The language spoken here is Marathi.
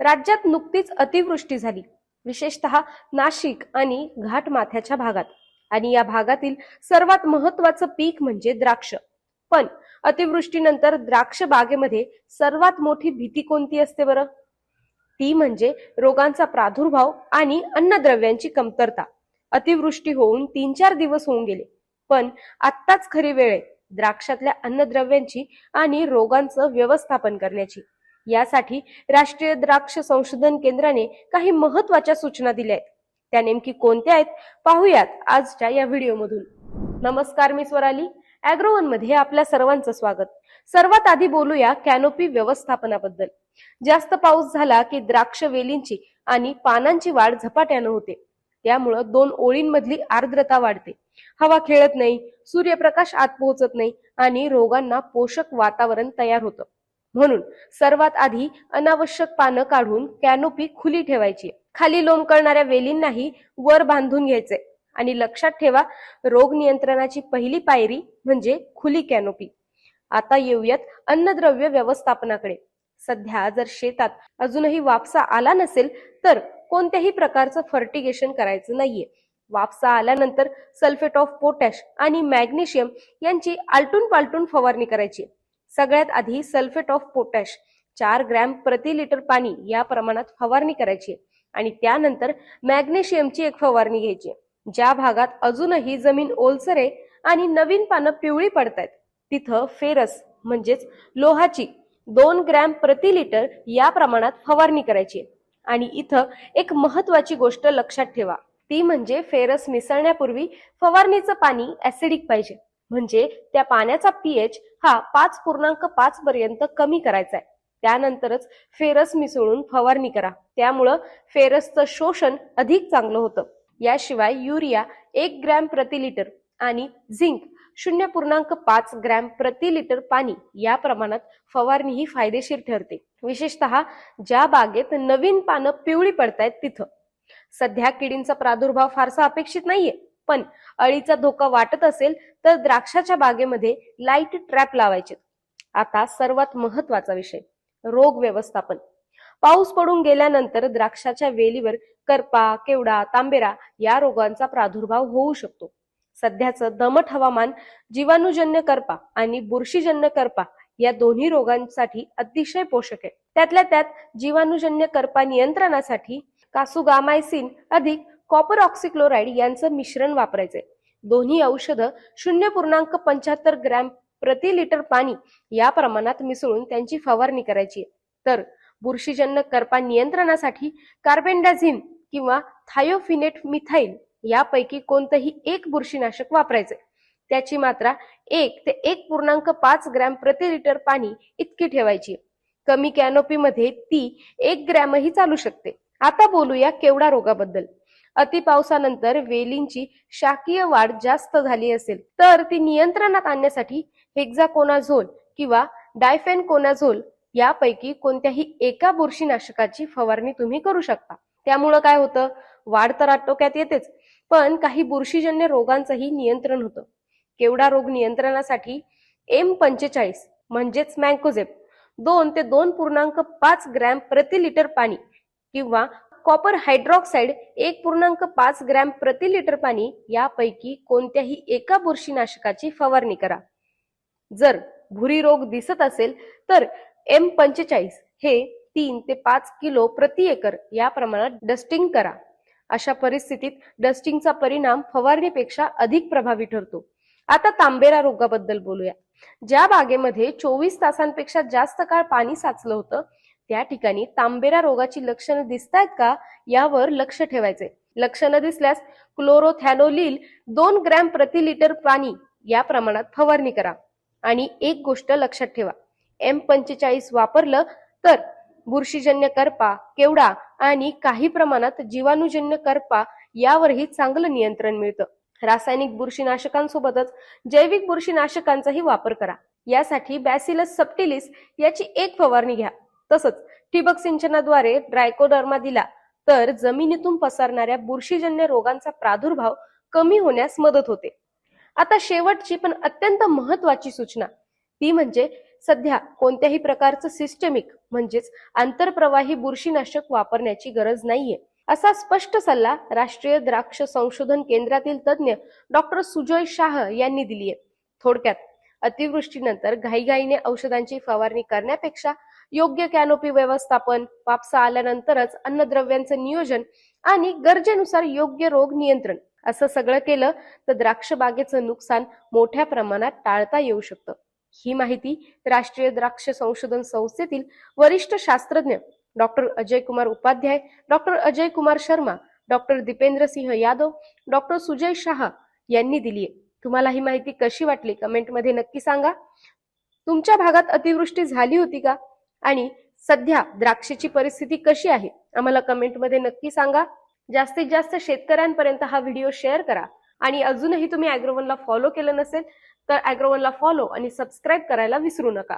राज्यात नुकतीच अतिवृष्टी झाली, विशेषतः नाशिक आणि घाटमाथ्याच्या भागात. आणि या भागातील सर्वात महत्वाचं पीक म्हणजे द्राक्ष. पण अतिवृष्टीनंतर द्राक्ष बागेमध्ये सर्वात मोठी भीती कोणती असते बरं? ती म्हणजे रोगांचा प्रादुर्भाव आणि अन्नद्रव्यांची कमतरता. अतिवृष्टी होऊन 3-4 दिवस होऊन गेले, पण आत्ताच खरी वेळ आहे द्राक्षातल्या अन्नद्रव्यांची आणि रोगांचं व्यवस्थापन करण्याची. यासाठी राष्ट्रीय द्राक्ष संशोधन केंद्राने काही महत्वाच्या सूचना दिल्या आहेत. त्या नेमकी कोणत्या आहेत पाहूयात आजच्या या व्हिडिओमधून. नमस्कार, मी स्वराली. ॲग्रोवन मध्ये आपल्या सर्वांचं स्वागत. सर्वात आधी बोलूया कॅनोपी व्यवस्थापनाबद्दल. जास्त पाऊस झाला की द्राक्ष वेलींची आणि पानांची वाढ झपाट्यानं होते. त्यामुळे 2 ओळींमधली आर्द्रता वाढते, हवा खेळत नाही, सूर्यप्रकाश आत पोहोचत नाही आणि रोगांना पोषक वातावरण तयार होतं. म्हणून सर्वात आधी अनावश्यक पानं काढून कॅनोपी खुली ठेवायची. खाली लोंबकळणाऱ्या वेलींनाही वर बांधून घ्यायचे. आणि लक्षात ठेवा, रोग नियंत्रणाची पहिली पायरी म्हणजे खुली कॅनोपी. आता येऊयात अन्नद्रव्य व्यवस्थापनाकडे. सध्या जर शेतात अजूनही वापसा आला नसेल तर कोणत्याही प्रकारचं फर्टिगेशन करायचं नाहीये. वापसा आल्यानंतर सल्फेट ऑफ पोटॅश आणि मॅग्नेशियम यांची आलटून पालटून फवारणी करायची. सगळ्यात आधी सल्फेट ऑफ पोटॅश 4 ग्रॅम प्रति लिटर पाणी या प्रमाणात फवारणी करायची आणि त्यानंतर मॅग्नेशियमची एक फवारणी घ्यायची. ज्या भागात अजूनही जमीन ओलसर आहे आणि नवीन पानं पिवळी पडतायत तिथं फेरस म्हणजेच लोहाची 2 ग्रॅम प्रति लिटर या प्रमाणात फवारणी करायची. आणि इथं एक महत्वाची गोष्ट लक्षात ठेवा, ती म्हणजे फेरस मिसळण्यापूर्वी फवारणीचं पाणी ऍसिडिक पाहिजे. म्हणजे त्या पाण्याचा पीएच हा 5.5 पर्यंत कमी करायचा आहे. त्यानंतरच फेरस मिसळून फवारणी करा. त्यामुळं फेरसचं शोषण अधिक चांगलं होतं. याशिवाय युरिया 1 ग्रॅम प्रति लिटर आणि झिंक 0.5 ग्रॅम प्रति लिटर पाणी या प्रमाणात फवारणी ही फायदेशीर ठरते, विशेषतः ज्या बागेत नवीन पानं पिवळी पडतायत तिथं. सध्या किडींचा प्रादुर्भाव फारसा अपेक्षित नाहीये, पण अळीचा धोका वाटत असेल तर द्राक्षाच्या बागेमध्ये लाईट ट्रॅप लावायचे. आता सर्वात महत्वाचा विषय, रोग व्यवस्थापन. पाऊस पडून गेल्यानंतर द्राक्षाच्या वेलीवर करपा, केवडा, तांबेरा या रोगांचा प्रादुर्भाव होऊ शकतो. सध्याचं दमट हवामान जीवाणूजन्य करपा आणि बुरशीजन्य करपा या दोन्ही रोगांसाठी अतिशय पोषक आहे. त्यातल्या त्यात जीवाणूजन्य करपा नियंत्रणासाठी कासुगामायसिन अधिक कॉपर ऑक्सिक्लोराइड यांचं मिश्रण वापरायचे. दोन्ही औषधं 0.75 ग्रॅम प्रति लिटर पाणी या प्रमाणात मिसळून त्यांची फवारणी करायची. तर बुरशीजन्य करपा नियंत्रणासाठी कार्बेंडाझिम किंवा थायोफिनेट मिथाइल यापैकी कोणतंही एक बुरशीनाशक वापरायचे. त्याची मात्रा 1 ते 1.5 ग्रॅम प्रति लिटर पाणी इतकी ठेवायची. कमी कॅनोपी मध्ये ती 1 ग्रॅमही चालू शकते. आता बोलूया केवडा रोगाबद्दल. अति पावसानंतर वेलींची शाकीय वाढ जास्त झाली असेल तर ती नियंत्रणात आणण्यासाठी हेक्झाकोनाझोल किंवा डायफेनकोनाझोल यापैकी कोणत्याही एका बुरशीनाशकाची फवारणी तुम्ही करू शकता. त्यामुळं काय होतं, वाढ तर आटोक्यात येतेच, पण काही बुरशीजन्य रोगांचंही नियंत्रण होतं. केवडा रोग नियंत्रणासाठी M45 म्हणजेच मँकोझेब 2 ते 2.5 ग्रॅम प्रति लिटर पाणी किंवा कॉपर हायड्रॉक्साइड 1.5 ग्रॅम प्रति लिटर पाणी यापैकी कोणत्याही एका बुरशीनाशकाची फवारणी करा. जर भुरी रोग दिसत असेल तर M45 हे 3 ते 5 किलो प्रति एकर या प्रमाणात डस्टिंग करा. अशा परिस्थितीत डस्टिंगचा परिणाम फवारणीपेक्षा अधिक प्रभावी ठरतो. आता तांबेरा रोगाबद्दल बोलूया. ज्या बागेमध्ये 24 तासांपेक्षा जास्त काळ पाणी साचलं होतं त्या ठिकाणी तांबेरा रोगाची लक्षणं दिसतायत का यावर लक्ष ठेवायचे. लक्षणं दिसल्यास क्लोरोथॅनोलिल 2 ग्रॅम प्रति लिटर पाणी या प्रमाणात फवारणी करा. आणि एक गोष्ट लक्षात ठेवा, M45 वापरलं तर बुरशीजन्य करपा, केवडा आणि काही प्रमाणात जीवाणूजन्य करपा यावरही चांगलं नियंत्रण मिळतं. रासायनिक बुरशीनाशकांसोबतच जैविक बुरशीनाशकांचाही वापर करा. यासाठी बॅसिलस सबटिलिस याची एक फवारणी घ्या. तसंच ठिबक सिंचनाद्वारे ट्रायकोडर्मा दिला तर जमिनीतून पसरणाऱ्या बुरशीजन्य रोगांचा प्रादुर्भाव कमी होण्यास मदत होते. आता शेवटची पण अत्यंत महत्वाची सूचना ती म्हणजे सध्या कोणत्याही प्रकारचं सिस्टेमिक म्हणजेच आंतरप्रवाही बुरशीनाशक वापरण्याची गरज नाहीये, असा स्पष्ट सल्ला राष्ट्रीय द्राक्ष संशोधन केंद्रातील तज्ज्ञ डॉक्टर सुजय शाह यांनी दिलीय. थोडक्यात, अतिवृष्टीनंतर घाईघाईने औषधांची फवारणी करण्यापेक्षा योग्य कॅनोपी व्यवस्थापन, पावसा आल्यानंतरच अन्नद्रव्यांचं नियोजन आणि गरजेनुसार योग्य रोग नियंत्रण असं सगळं केलं तर द्राक्ष बागेचं नुकसान मोठ्या प्रमाणात टाळता येऊ शकतं. ही माहिती राष्ट्रीय द्राक्ष संशोधन संस्थेतील वरिष्ठ शास्त्रज्ञ doctor Ajay Kumar Upadhyay, doctor Ajay Kumar Sharma, doctor Dipendra Singh Yadav, doctor Sujay Shah यांनी दिली आहे. तुम्हाला ही माहिती कशी वाटली कमेंटमध्ये नक्की सांगा. तुमच्या भागात अतिवृष्टी झाली होती का आणि सध्या द्राक्षाची परिस्थिती कशी आहे आम्हाला कमेंटमध्ये नक्की सांगा. जास्तीत जास्त शेतकऱ्यांपर्यंत हा व्हिडिओ शेअर करा आणि अजूनही तुम्ही ॲग्रोवनला फॉलो केलं नसेल तर ॲग्रोवनला फॉलो आणि सबस्क्राईब करायला विसरू नका.